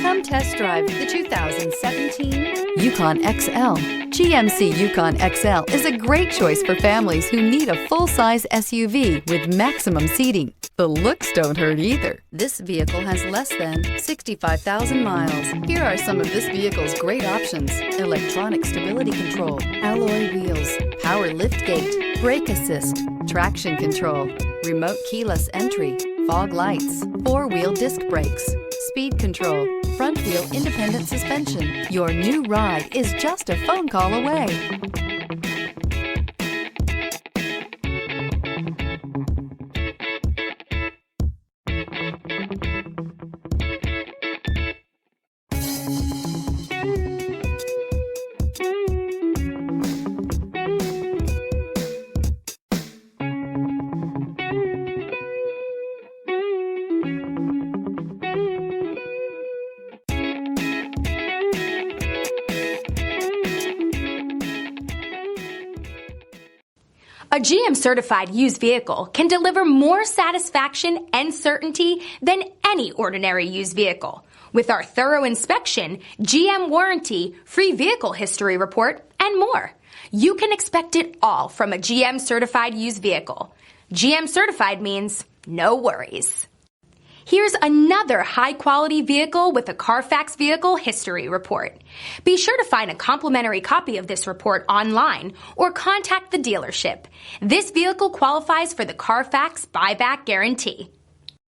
Come test drive the 2017 Yukon XL. GMC Yukon XL is a great choice for families who need a full-size SUV with maximum seating. The looks don't hurt either. This vehicle has less than 65,000 miles. Here are some of this vehicle's great options: electronic stability control, alloy wheels, power liftgate, brake assist, traction control, remote keyless entry, fog lights, four-wheel disc brakes, speed control, front wheel independent suspension. Your new ride is just a phone call away. A GM-certified used vehicle can deliver more satisfaction and certainty than any ordinary used vehicle. With our thorough inspection, GM warranty, free vehicle history report, and more. You can expect it all from a GM-certified used vehicle. GM-certified means no worries. Here's another high-quality vehicle with a Carfax Vehicle History Report. Be sure to find a complimentary copy of this report online or contact the dealership. This vehicle qualifies for the Carfax Buyback Guarantee.